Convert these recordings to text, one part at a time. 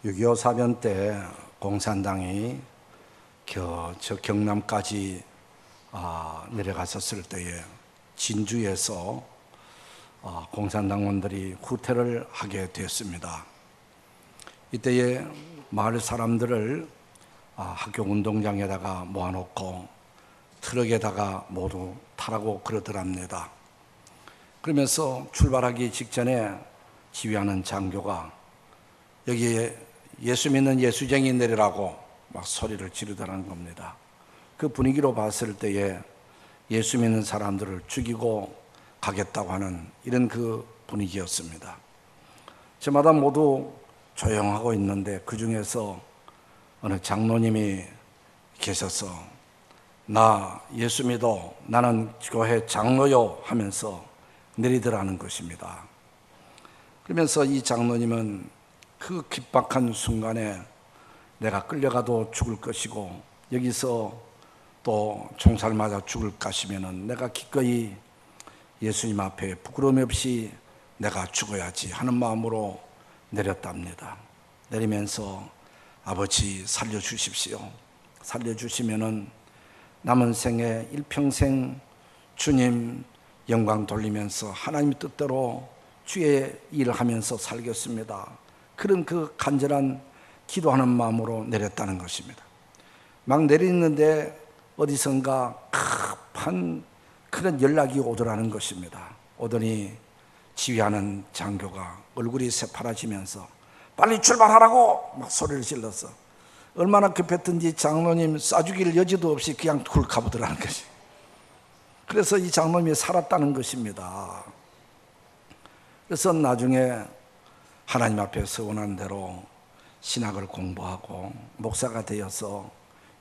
6.25 사변 때 공산당이 저 경남까지 내려갔었을 때에 진주에서 공산당원들이 후퇴를 하게 됐습니다. 이때에 마을 사람들을 학교 운동장에다가 모아놓고 트럭에다가 모두 타라고 그러더랍니다. 그러면서 출발하기 직전에 지휘하는 장교가 여기에 예수 믿는 예수쟁이 내리라고 막 소리를 지르더라는 겁니다. 그 분위기로 봤을 때에 예수 믿는 사람들을 죽이고 가겠다고 하는 이런 그 분위기였습니다. 저마다 모두 조용하고 있는데 그 중에서 어느 장로님이 계셔서 나 예수 믿어, 나는 교회 장로요 하면서 내리더라는 것입니다. 그러면서 이 장로님은 그 긴박한 순간에 내가 끌려가도 죽을 것이고 여기서 또 총살 맞아 죽을 것이면은 내가 기꺼이 예수님 앞에 부끄러움 없이 내가 죽어야지 하는 마음으로 내렸답니다. 내리면서 아버지 살려주십시오. 살려주시면은 남은 생에 일평생 주님 영광 돌리면서 하나님 뜻대로 주의 일을 하면서 살겠습니다. 그런 그 간절한 기도하는 마음으로 내렸다는 것입니다. 막 내리는데 어디선가 급한 그런 연락이 오더라는 것입니다. 오더니 지휘하는 장교가 얼굴이 새파라지면서 빨리 출발하라고 막 소리를 질렀어. 얼마나 급했든지 장로님 쏴죽일 여지도 없이 그냥 굴 가보더라는 것이. 그래서 이 장로님이 살았다는 것입니다. 그래서 나중에 하나님 앞에 서원한 대로 신학을 공부하고 목사가 되어서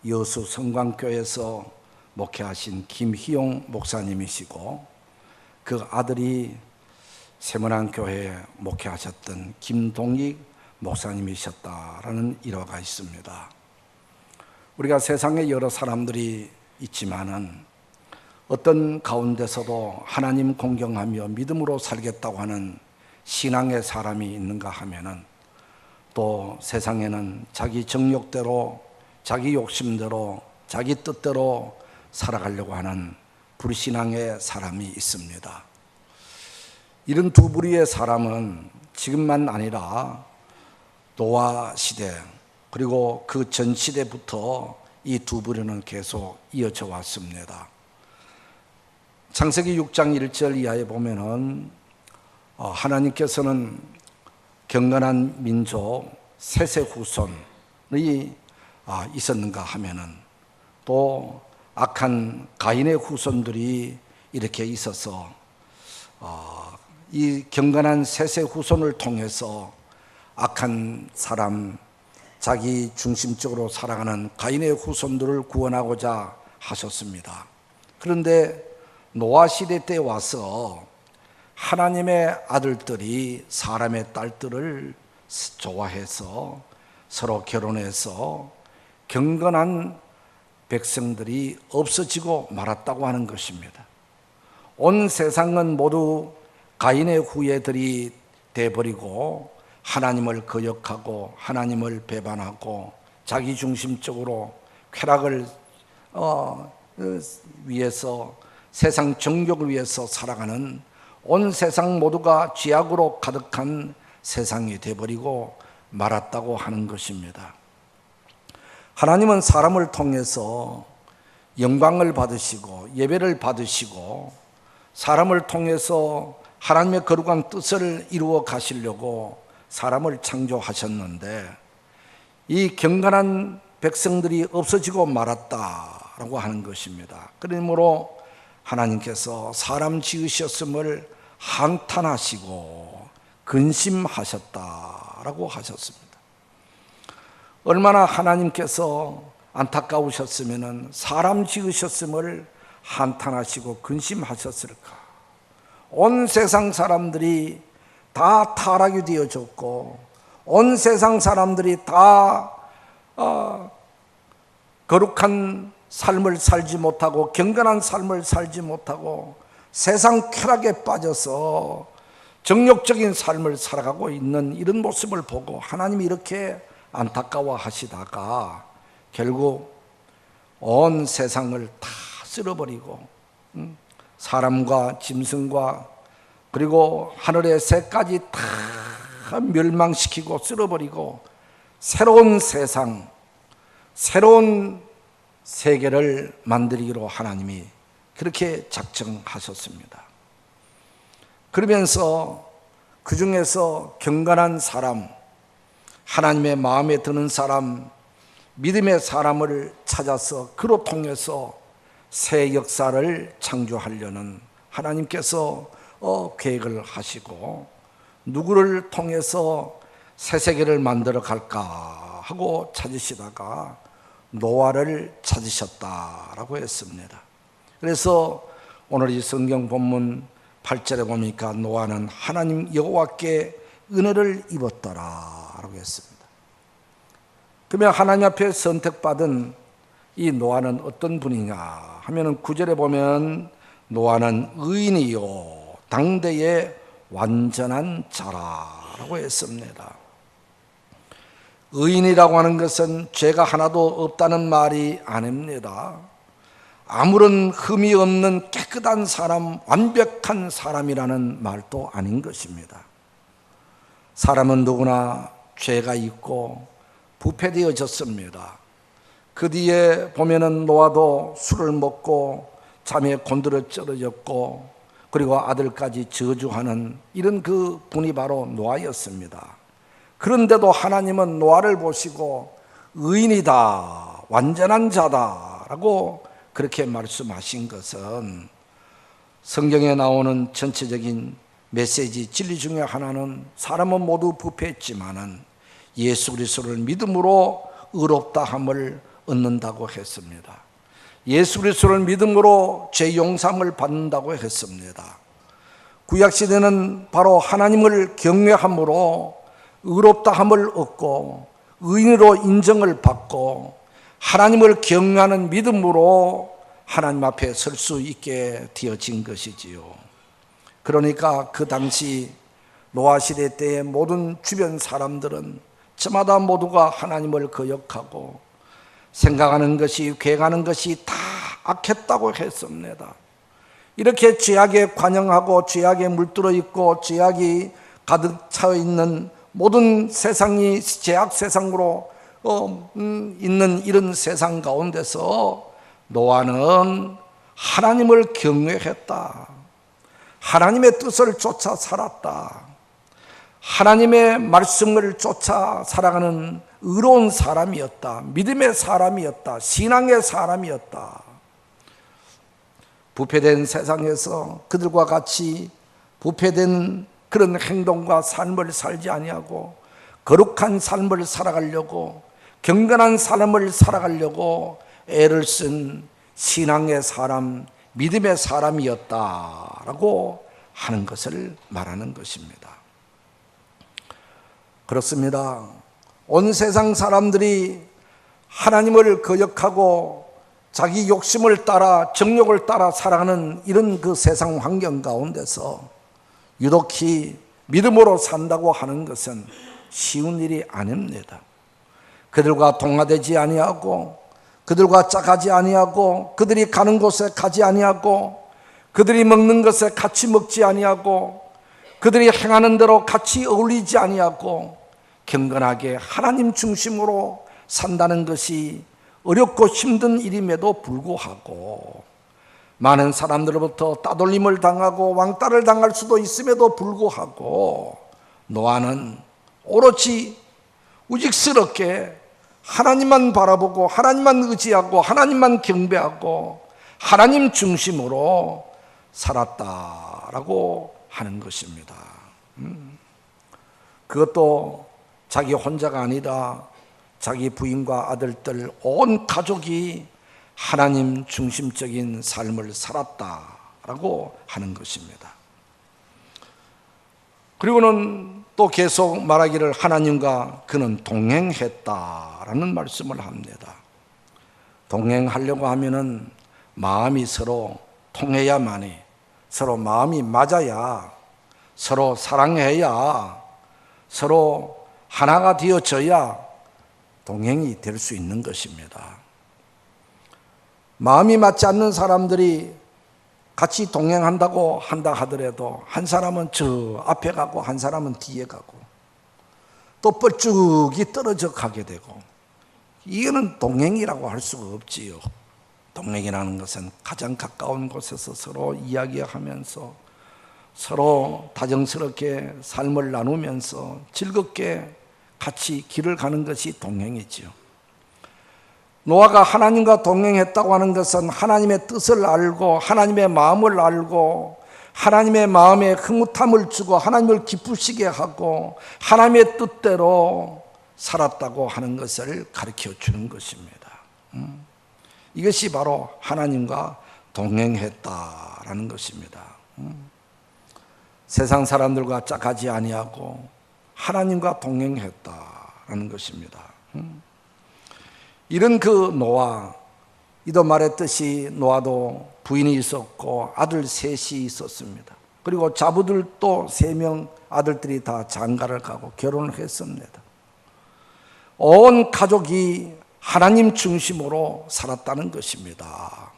여수 성광교에서 목회하신 김희용 목사님이시고 그 아들이 세문안교회에 목회하셨던 김동익 목사님이셨다라는 일화가 있습니다. 우리가 세상에 여러 사람들이 있지만은 어떤 가운데서도 하나님 공경하며 믿음으로 살겠다고 하는 신앙의 사람이 있는가 하면은 또 세상에는 자기 정욕대로 자기 욕심대로 자기 뜻대로 살아가려고 하는 불신앙의 사람이 있습니다. 이런 두 부류의 사람은 지금만 아니라 노아 시대 그리고 그 전 시대부터 이 두 부류는 계속 이어져 왔습니다. 창세기 6장 1절 이하에 보면은 하나님께서는 경건한 민족 셋의 후손이 있었는가 하면은 또 악한 가인의 후손들이 이렇게 있어서 이 경건한 셋의 후손을 통해서 악한 사람, 자기 중심적으로 살아가는 가인의 후손들을 구원하고자 하셨습니다. 그런데 노아 시대 때 와서 하나님의 아들들이 사람의 딸들을 좋아해서 서로 결혼해서 경건한 백성들이 없어지고 말았다고 하는 것입니다. 온 세상은 모두 가인의 후예들이 돼버리고 하나님을 거역하고 하나님을 배반하고 자기중심적으로 쾌락을 위해서 세상 정욕을 위해서 살아가는 온 세상 모두가 죄악으로 가득한 세상이 돼버리고 말았다고 하는 것입니다. 하나님은 사람을 통해서 영광을 받으시고 예배를 받으시고 사람을 통해서 하나님의 거룩한 뜻을 이루어 가시려고 사람을 창조하셨는데 이 경건한 백성들이 없어지고 말았다라고 하는 것입니다. 그러므로 하나님께서 사람 지으셨음을 한탄하시고 근심하셨다라고 하셨습니다. 얼마나 하나님께서 안타까우셨으면 사람 지으셨음을 한탄하시고 근심하셨을까. 온 세상 사람들이 다 타락이 되어졌고 온 세상 사람들이 다 거룩한 삶을 살지 못하고 경건한 삶을 살지 못하고 세상 쾌락에 빠져서 정욕적인 삶을 살아가고 있는 이런 모습을 보고 하나님이 이렇게 안타까워 하시다가 결국 온 세상을 다 쓸어버리고 사람과 짐승과 그리고 하늘의 새까지 다 멸망시키고 쓸어버리고 새로운 세상, 새로운 세계를 만들기로 하나님이 그렇게 작정하셨습니다. 그러면서 그 중에서 경건한 사람, 하나님의 마음에 드는 사람, 믿음의 사람을 찾아서 그로 통해서 새 역사를 창조하려는 하나님께서 계획을 하시고 누구를 통해서 새 세계를 만들어 갈까 하고 찾으시다가 노아를 찾으셨다라고 했습니다. 그래서 오늘 이 성경 본문 8절에 보니까 노아는 하나님 여호와께 은혜를 입었더라라고 했습니다. 그러면 하나님 앞에 선택받은 이 노아는 어떤 분이냐 하면은 9절에 보면 노아는 의인이요 당대의 완전한 자라라고 했습니다. 의인이라고 하는 것은 죄가 하나도 없다는 말이 아닙니다. 아무런 흠이 없는 깨끗한 사람, 완벽한 사람이라는 말도 아닌 것입니다. 사람은 누구나 죄가 있고 부패되어졌습니다. 그 뒤에 보면은 노아도 술을 먹고 잠에 곤두려 쩔어졌고 그리고 아들까지 저주하는 이런 그 분이 바로 노아였습니다. 그런데도 하나님은 노아를 보시고 의인이다, 완전한 자다라고 그렇게 말씀하신 것은 성경에 나오는 전체적인 메시지 진리 중에 하나는 사람은 모두 부패했지만은 예수 그리스도를 믿음으로 의롭다함을 얻는다고 했습니다. 예수 그리스도를 믿음으로 죄 용서함을 받는다고 했습니다. 구약 시대는 바로 하나님을 경외함으로 의롭다함을 얻고 의인으로 인정을 받고 하나님을 경외하는 믿음으로 하나님 앞에 설 수 있게 되어진 것이지요. 그러니까 그 당시 노아 시대 때의 모든 주변 사람들은 저마다 모두가 하나님을 거역하고 생각하는 것이, 계획하는 것이 다 악했다고 했습니다. 이렇게 죄악에 관영하고 죄악에 물들어 있고 죄악이 가득 차 있는 모든 세상이 죄악 세상으로 있는 이런 세상 가운데서 노아는 하나님을 경외했다. 하나님의 뜻을 쫓아 살았다. 하나님의 말씀을 쫓아 살아가는 의로운 사람이었다. 믿음의 사람이었다. 신앙의 사람이었다. 부패된 세상에서 그들과 같이 부패된 그런 행동과 삶을 살지 아니하고 거룩한 삶을 살아가려고 경건한 삶을 살아가려고 애를 쓴 신앙의 사람, 믿음의 사람이었다라고 하는 것을 말하는 것입니다. 그렇습니다. 온 세상 사람들이 하나님을 거역하고 자기 욕심을 따라 정욕을 따라 살아가는 이런 그 세상 환경 가운데서 유독히 믿음으로 산다고 하는 것은 쉬운 일이 아닙니다. 그들과 동화되지 아니하고 그들과 짝하지 아니하고 그들이 가는 곳에 가지 아니하고 그들이 먹는 것에 같이 먹지 아니하고 그들이 행하는 대로 같이 어울리지 아니하고 경건하게 하나님 중심으로 산다는 것이 어렵고 힘든 일임에도 불구하고 많은 사람들로부터 따돌림을 당하고 왕따를 당할 수도 있음에도 불구하고 노아는 오롯이 우직스럽게 하나님만 바라보고 하나님만 의지하고 하나님만 경배하고 하나님 중심으로 살았다라고 하는 것입니다. 그것도 자기 혼자가 아니라 자기 부인과 아들들 온 가족이 하나님 중심적인 삶을 살았다라고 하는 것입니다. 그리고는 또 계속 말하기를 하나님과 그는 동행했다라는 말씀을 합니다. 동행하려고 하면은 마음이 서로 통해야만이, 서로 마음이 맞아야, 서로 사랑해야, 서로 하나가 되어져야 동행이 될 수 있는 것입니다. 마음이 맞지 않는 사람들이 같이 동행한다고 한다 하더라도 한 사람은 저 앞에 가고 한 사람은 뒤에 가고 또 뻘쭉이 떨어져 가게 되고, 이거는 동행이라고 할 수가 없지요. 동행이라는 것은 가장 가까운 곳에서 서로 이야기하면서 서로 다정스럽게 삶을 나누면서 즐겁게 같이 길을 가는 것이 동행이지요. 노아가 하나님과 동행했다고 하는 것은 하나님의 뜻을 알고 하나님의 마음을 알고 하나님의 마음에 흐뭇함을 주고 하나님을 기쁘시게 하고 하나님의 뜻대로 살았다고 하는 것을 가르쳐 주는 것입니다. 이것이 바로 하나님과 동행했다라는 것입니다. 세상 사람들과 짝하지 아니하고 하나님과 동행했다라는 것입니다. 이런 그 노아, 이도 말했듯이 노아도 부인이 있었고 아들 셋이 있었습니다. 그리고 자부들도 3명 아들들이 다 장가를 가고 결혼을 했습니다. 온 가족이 하나님 중심으로 살았다는 것입니다.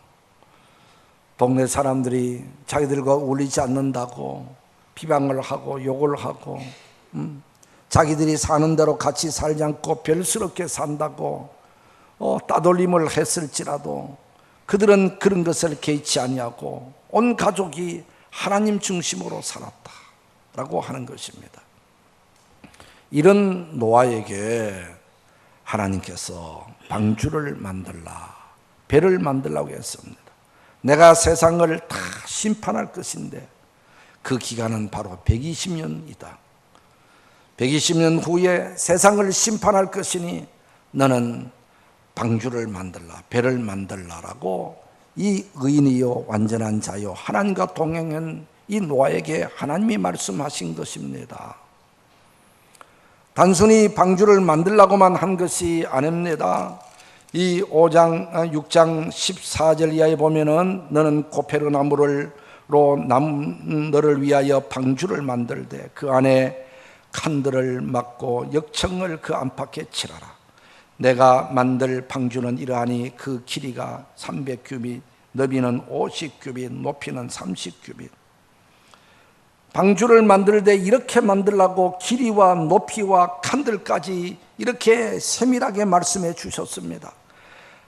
동네 사람들이 자기들과 어울리지 않는다고 비방을 하고 욕을 하고 자기들이 사는 대로 같이 살지 않고 별스럽게 산다고 따돌림을 했을지라도 그들은 그런 것을 개의치 아니하고 온 가족이 하나님 중심으로 살았다라고 하는 것입니다. 이런 노아에게 하나님께서 방주를 만들라, 배를 만들라고 했습니다. 내가 세상을 다 심판할 것인데 그 기간은 바로 120년이다. 120년 후에 세상을 심판할 것이니 너는 방주를 만들라, 배를 만들라라고 이 의인이요 완전한 자요 하나님과 동행한 이 노아에게 하나님이 말씀하신 것입니다. 단순히 방주를 만들라고만 한 것이 아닙니다. 이 6장 14절 이하에 보면은 너는 고페르나무로 너를 위하여 방주를 만들되 그 안에 칸들을 막고 역청을 그 안팎에 칠하라. 내가 만들 방주는 이러하니 그 길이가 300규빗, 너비는 50규빗, 높이는 30규빗. 방주를 만들 때 이렇게 만들라고 길이와 높이와 칸들까지 이렇게 세밀하게 말씀해 주셨습니다.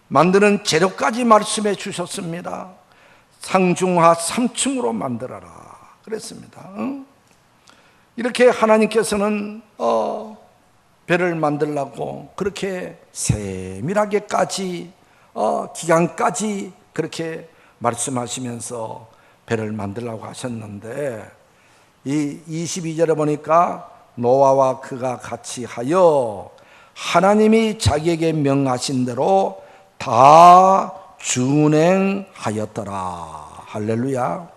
만드는 재료까지 말씀해 주셨습니다. 상중하 3층으로 만들어라 그랬습니다. 이렇게 하나님께서는 배를 만들라고 그렇게 세밀하게까지 기간까지 그렇게 말씀하시면서 배를 만들라고 하셨는데, 이 22절에 보니까 노아와 그가 같이 하여 하나님이 자기에게 명하신 대로 다 준행하였더라. 할렐루야.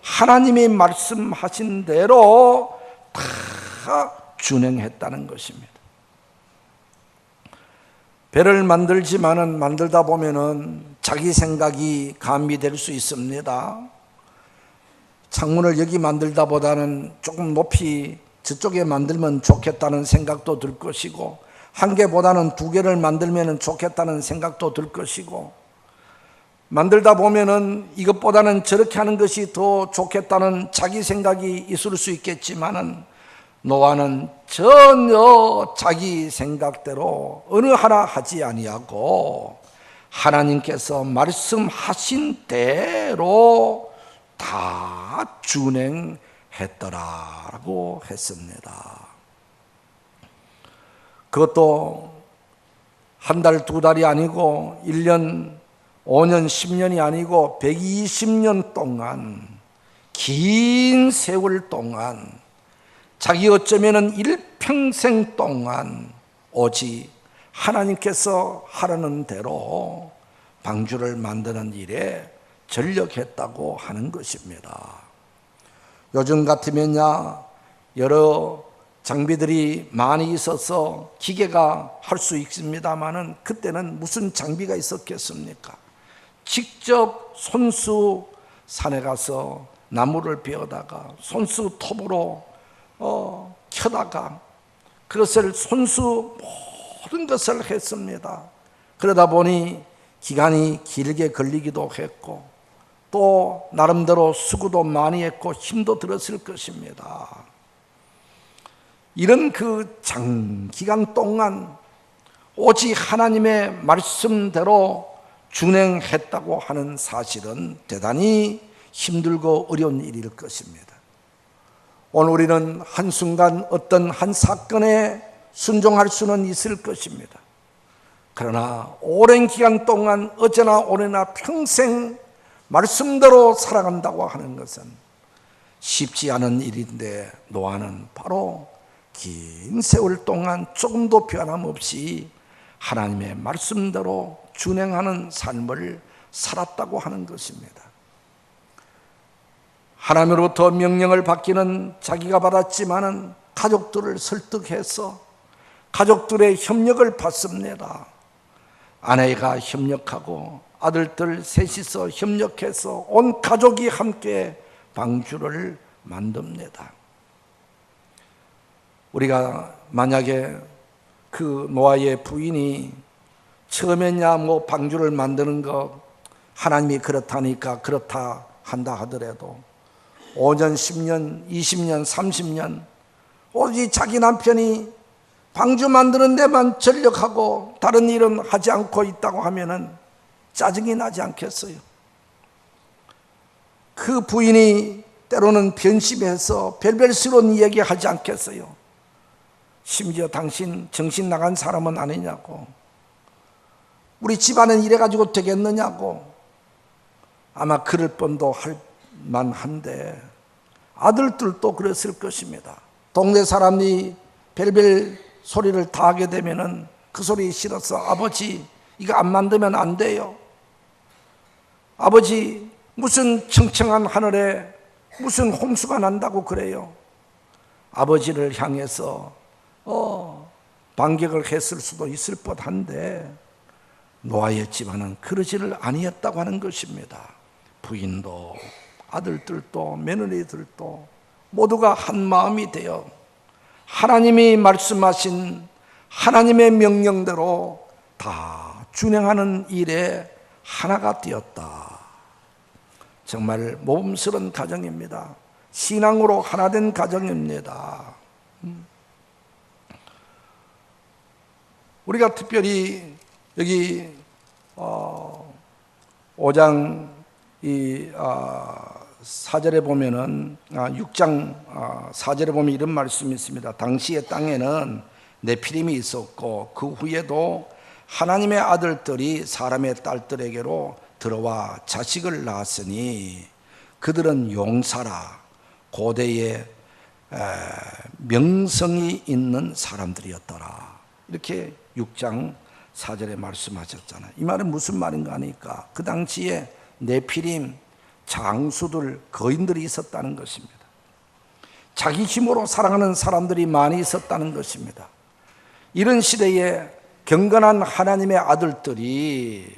하나님이 말씀하신 대로 다 준행했다는 것입니다. 배를 만들다 보면은 자기 생각이 가미될 수 있습니다. 창문을 여기 만들다 보다는 조금 높이 저쪽에 만들면 좋겠다는 생각도 들 것이고, 한 개보다는 2개를 만들면 좋겠다는 생각도 들 것이고, 만들다 보면은 이것보다는 저렇게 하는 것이 더 좋겠다는 자기 생각이 있을 수 있겠지만은, 노아는 전혀 자기 생각대로 어느 하나 하지 아니하고 하나님께서 말씀하신 대로 다 준행했더라라고 했습니다. 그것도 한 달, 2달이 아니고 1년, 5년, 10년이 아니고 120년 동안, 긴 세월 동안, 자기 어쩌면은 일평생 동안 오직 하나님께서 하라는 대로 방주를 만드는 일에 전력했다고 하는 것입니다. 요즘 같으면야 여러 장비들이 많이 있어서 기계가 할 수 있습니다만은 그때는 무슨 장비가 있었겠습니까? 직접 손수 산에 가서 나무를 베어다가 손수 톱으로 켜다가 그것을 손수 모든 것을 했습니다. 그러다 보니 기간이 길게 걸리기도 했고 또 나름대로 수고도 많이 했고 힘도 들었을 것입니다. 이런 그 장기간 동안 오직 하나님의 말씀대로 준행했다고 하는 사실은 대단히 힘들고 어려운 일일 것입니다. 오늘 우리는 한순간 어떤 한 사건에 순종할 수는 있을 것입니다. 그러나 오랜 기간 동안 어제나 오늘나 평생 말씀대로 살아간다고 하는 것은 쉽지 않은 일인데 노아는 바로 긴 세월 동안 조금도 변함없이 하나님의 말씀대로 준행하는 삶을 살았다고 하는 것입니다. 하나님으로부터 명령을 받기는 자기가 받았지만은 가족들을 설득해서 가족들의 협력을 받습니다. 아내가 협력하고 아들들 셋이서 협력해서 온 가족이 함께 방주를 만듭니다. 우리가 만약에 그 노아의 부인이 처음에냐 방주를 만드는 거 하나님이 그렇다니까 그렇다 한다 하더라도 5년, 10년, 20년, 30년 오직 자기 남편이 방주 만드는 데만 전력하고 다른 일은 하지 않고 있다고 하면은 짜증이 나지 않겠어요? 그 부인이 때로는 변심해서 별별스러운 이야기하지 않겠어요? 심지어 당신 정신 나간 사람은 아니냐고, 우리 집안은 이래가지고 되겠느냐고 아마 그럴 뻔도 할 만한데 아들들도 그랬을 것입니다. 동네 사람이 별별 소리를 다 하게 되면은 그 소리 싫어서 아버지 이거 안 만들면 안 돼요. 아버지 무슨 청청한 하늘에 무슨 홍수가 난다고 그래요. 아버지를 향해서 반격을 했을 수도 있을 법한데 노아의 집안은 그러지를 아니었다고 하는 것입니다. 부인도 아들들도 며느리들도 모두가 한 마음이 되어 하나님이 말씀하신 하나님의 명령대로 다 준행하는 일에 하나가 되었다. 정말 모범스러운 가정입니다. 신앙으로 하나된 가정입니다. 우리가 특별히 여기 5장 4절에 보면은 6장 4절에 보면 이런 말씀이 있습니다. 당시의 땅에는 네피림이 있었고 그 후에도 하나님의 아들들이 사람의 딸들에게로 들어와 자식을 낳았으니 그들은 용사라 고대의 명성이 있는 사람들이었더라. 이렇게 6장 4절에 말씀하셨잖아요. 이 말은 무슨 말인가 하니까 그 당시에 네피림 장수들 거인들이 있었다는 것입니다. 자기 힘으로 살아가는 사람들이 많이 있었다는 것입니다. 이런 시대에 경건한 하나님의 아들들이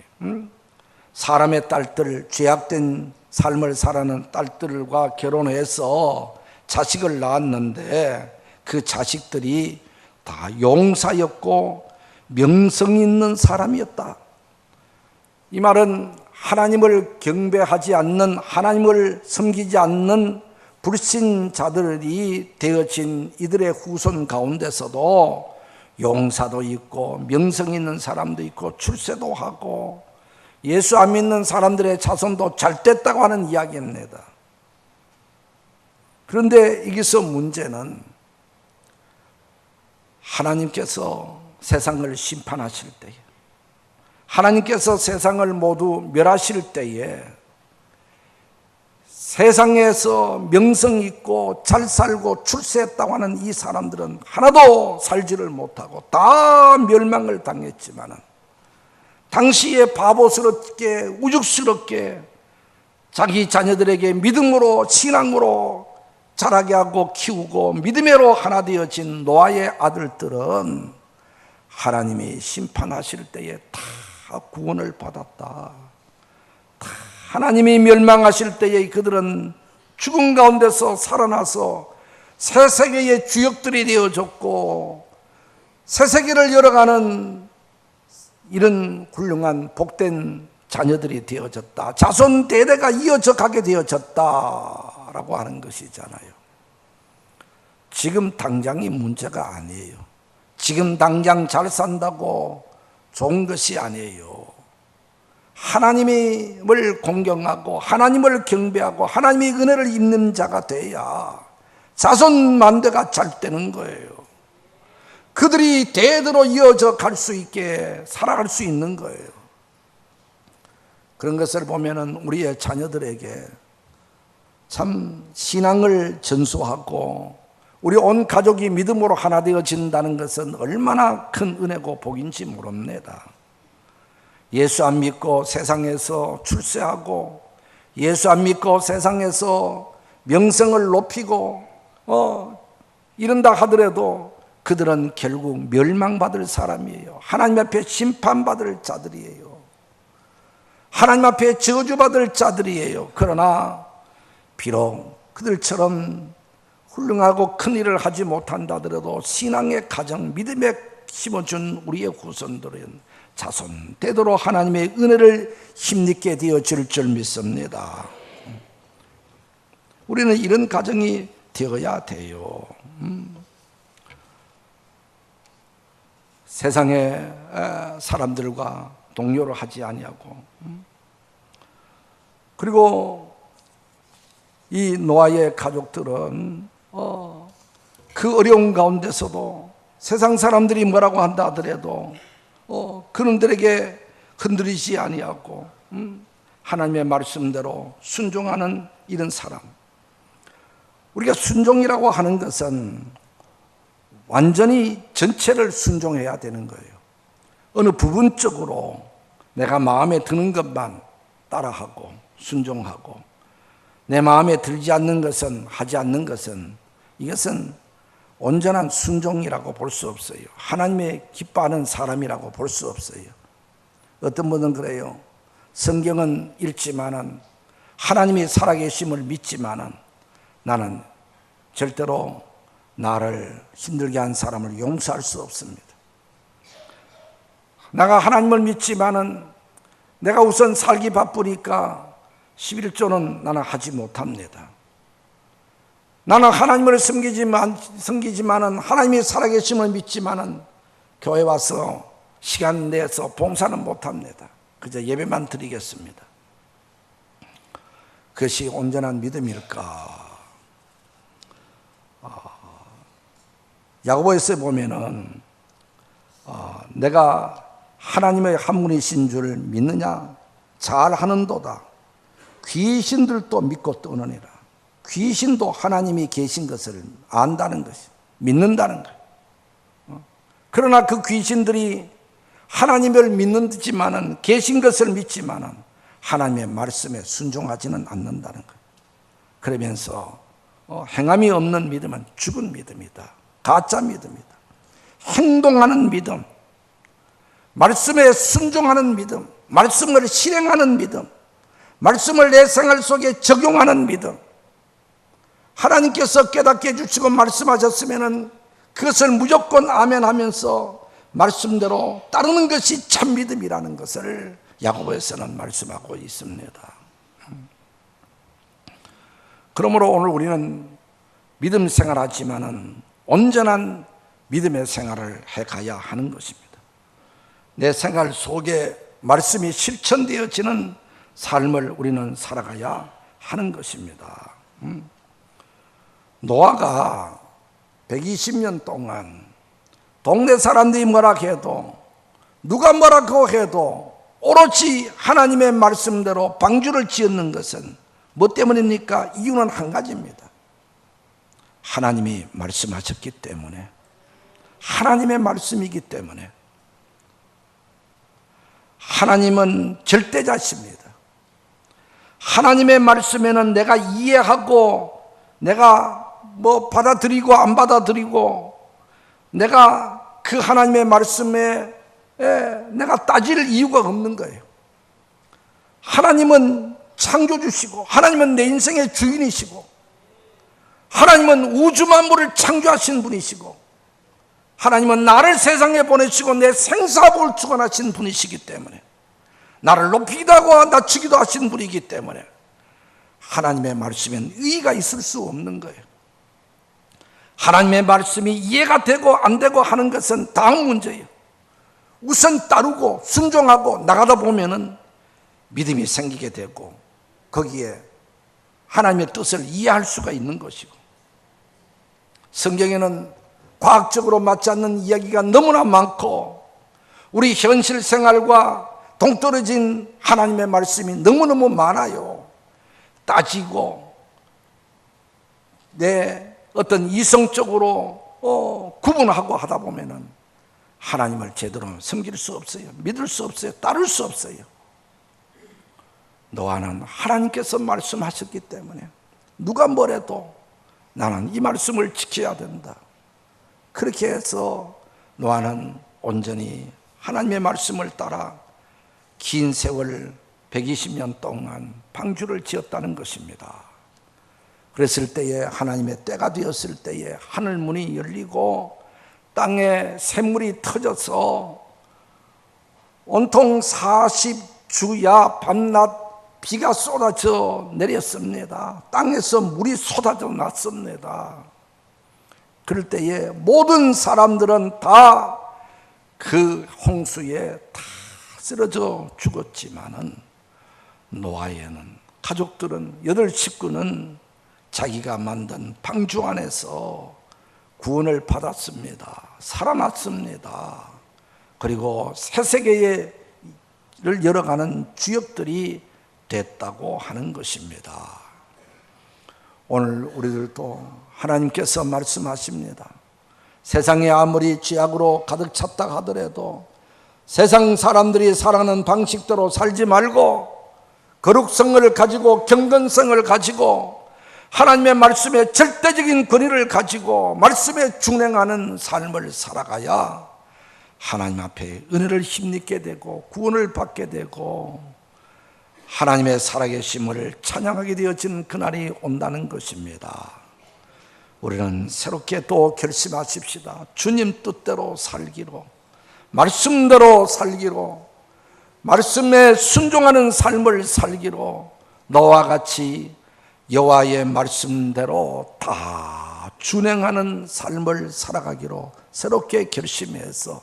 사람의 딸들, 죄악된 삶을 살아가는 딸들과 결혼해서 자식을 낳았는데 그 자식들이 다 용사였고 명성 있는 사람이었다. 이 말은 하나님을 경배하지 않는, 하나님을 섬기지 않는 불신자들이 되어진 이들의 후손 가운데서도 용사도 있고 명성 있는 사람도 있고 출세도 하고 예수 안 믿는 사람들의 자손도 잘 됐다고 하는 이야기입니다. 그런데 여기서 문제는 하나님께서 세상을 심판하실 때에, 하나님께서 세상을 모두 멸하실 때에 세상에서 명성 있고 잘 살고 출세했다고 하는 이 사람들은 하나도 살지를 못하고 다 멸망을 당했지만은 당시에 바보스럽게 우죽스럽게 자기 자녀들에게 믿음으로 신앙으로 자라게 하고 키우고 믿음으로 하나 되어진 노아의 아들들은 하나님이 심판하실 때에 다 구원을 받았다. 다 하나님이 멸망하실 때에 그들은 죽음 가운데서 살아나서 새 세계의 주역들이 되어졌고 새 세계를 열어가는 이런 훌륭한 복된 자녀들이 되어졌다. 자손 대대가 이어져 가게 되어졌다라고 하는 것이잖아요. 지금 당장이 문제가 아니에요. 지금 당장 잘 산다고 좋은 것이 아니에요. 하나님을 공경하고 하나님을 경배하고 하나님의 은혜를 입는 자가 돼야 자손 만대가 잘 되는 거예요. 그들이 대대로 이어져 갈 수 있게 살아갈 수 있는 거예요. 그런 것을 보면은 우리의 자녀들에게 참 신앙을 전수하고 우리 온 가족이 믿음으로 하나 되어진다는 것은 얼마나 큰 은혜고 복인지 모릅니다. 예수 안 믿고 세상에서 출세하고 예수 안 믿고 세상에서 명성을 높이고 이런다 하더라도 그들은 결국 멸망받을 사람이에요. 하나님 앞에 심판받을 자들이에요. 하나님 앞에 저주받을 자들이에요. 그러나 비록 그들처럼 훌륭하고 큰 일을 하지 못한다 하더라도 신앙의 가정, 믿음에 심어준 우리의 후손들은 자손 되도록 하나님의 은혜를 힘있게 되어질 줄 믿습니다. 우리는 이런 가정이 되어야 돼요. 세상의 사람들과 동요를 하지 아니하고, 그리고 이 노아의 가족들은 그 어려운 가운데서도 세상 사람들이 뭐라고 한다 하더라도 그놈들에게 흔들리지 아니하고 하나님의 말씀대로 순종하는 이런 사람. 우리가 순종이라고 하는 것은 완전히 전체를 순종해야 되는 거예요. 어느 부분적으로 내가 마음에 드는 것만 따라하고 순종하고 내 마음에 들지 않는 것은 하지 않는 것은 이것은 온전한 순종이라고 볼 수 없어요. 하나님의 기뻐하는 사람이라고 볼 수 없어요. 어떤 분은 그래요. 성경은 읽지만은 하나님이 살아계심을 믿지만은 나는 절대로 나를 힘들게 한 사람을 용서할 수 없습니다. 내가 하나님을 믿지만은 내가 우선 살기 바쁘니까 11조는 나는 하지 못합니다. 나는 하나님을 섬기지만은 하나님이 살아계심을 믿지만은 교회 와서 시간 내서 봉사는 못합니다. 그저 예배만 드리겠습니다. 그것이 온전한 믿음일까? 야고보에서 보면은 내가 하나님의 한 분이신 줄 믿느냐? 잘하는도다. 귀신들도 믿고 떠느니라. 귀신도 하나님이 계신 것을 안다는 것이, 믿는다는 거예요. 그러나 그 귀신들이 하나님을 믿는지만은, 계신 것을 믿지만은 하나님의 말씀에 순종하지는 않는다는 거예요. 그러면서 행함이 없는 믿음은 죽은 믿음이다. 가짜 믿음이다. 행동하는 믿음, 말씀에 순종하는 믿음, 말씀을 실행하는 믿음, 말씀을 내 생활 속에 적용하는 믿음, 하나님께서 깨닫게 해주시고 말씀하셨으면 그것을 무조건 아멘 하면서 말씀대로 따르는 것이 참 믿음이라는 것을 야고보에서는 말씀하고 있습니다. 그러므로 오늘 우리는 믿음 생활하지만은 온전한 믿음의 생활을 해가야 하는 것입니다. 내 생활 속에 말씀이 실천되어지는 삶을 우리는 살아가야 하는 것입니다. 노아가 120년 동안 동네 사람들이 뭐라 해도, 누가 뭐라고 해도 오롯이 하나님의 말씀대로 방주를 지었는 것은 뭐 때문입니까? 이유는 한 가지입니다. 하나님이 말씀하셨기 때문에, 하나님의 말씀이기 때문에. 하나님은 절대자십니다. 하나님의 말씀에는 내가 이해하고 내가 뭐 받아들이고 안 받아들이고 내가 그 하나님의 말씀에 내가 따질 이유가 없는 거예요. 하나님은 창조주시고 하나님은 내 인생의 주인이시고 하나님은 우주 만물을 창조하신 분이시고 하나님은 나를 세상에 보내시고 내 생사복을 주관하신 분이시기 때문에, 나를 높이기도 하고 낮추기도 하신 분이기 때문에 하나님의 말씀엔 의의가 있을 수 없는 거예요. 하나님의 말씀이 이해가 되고 안 되고 하는 것은 다음 문제예요. 우선 따르고 순종하고 나가다 보면은 믿음이 생기게 되고 거기에 하나님의 뜻을 이해할 수가 있는 것이고, 성경에는 과학적으로 맞지 않는 이야기가 너무나 많고 우리 현실 생활과 동떨어진 하나님의 말씀이 너무너무 많아요. 따지고 내 어떤 이성적으로 구분하고 하다 보면은 하나님을 제대로 섬길 수 없어요. 믿을 수 없어요. 따를 수 없어요. 노아는 하나님께서 말씀하셨기 때문에 누가 뭐래도 나는 이 말씀을 지켜야 된다. 그렇게 해서 노아는 온전히 하나님의 말씀을 따라 긴 세월 120년 동안 방주를 지었다는 것입니다. 그랬을 때에 하나님의 때가 되었을 때에 하늘 문이 열리고 땅에 샘물이 터져서 온통 40주야 밤낮 비가 쏟아져 내렸습니다. 땅에서 물이 쏟아져 났습니다. 그럴 때에 모든 사람들은 다 그 홍수에 다 쓰러져 죽었지만은 노아에는 가족들은 8 식구는 자기가 만든 방주 안에서 구원을 받았습니다. 살아났습니다. 그리고 새 세계를 열어가는 주역들이 됐다고 하는 것입니다. 오늘 우리들도 하나님께서 말씀하십니다. 세상이 아무리 죄악으로 가득 찼다 하더라도 세상 사람들이 살아가는 방식대로 살지 말고 거룩성을 가지고 경건성을 가지고 하나님의 말씀에 절대적인 권위를 가지고 말씀에 준행하는 삶을 살아가야 하나님 앞에 은혜를 힘입게 되고 구원을 받게 되고 하나님의 살아계심을 찬양하게 되어지는 그날이 온다는 것입니다. 우리는 새롭게 또 결심하십시다. 주님 뜻대로 살기로, 말씀대로 살기로, 말씀에 순종하는 삶을 살기로, 너와 같이 여호와의 말씀대로 다 준행하는 삶을 살아가기로 새롭게 결심해서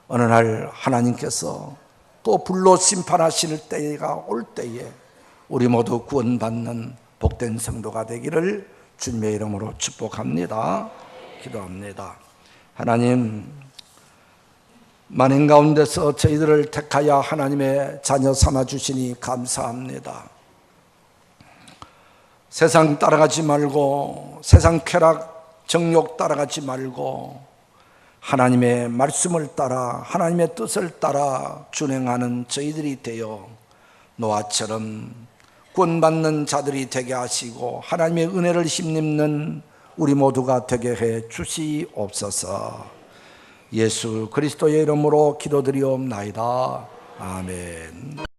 어느 날 하나님께서 또 불로 심판하실 때가 올 때에 우리 모두 구원받는 복된 성도가 되기를 주님의 이름으로 축복합니다. 기도합니다. 하나님, 만행 가운데서 저희들을 택하여 하나님의 자녀 삼아주시니 감사합니다. 세상 따라가지 말고, 세상 쾌락, 정욕 따라가지 말고 하나님의 말씀을 따라 하나님의 뜻을 따라 준행하는 저희들이 되어 노아처럼 구원받는 자들이 되게 하시고 하나님의 은혜를 힘입는 우리 모두가 되게 해 주시옵소서. 예수 그리스도의 이름으로 기도드리옵나이다. 아멘.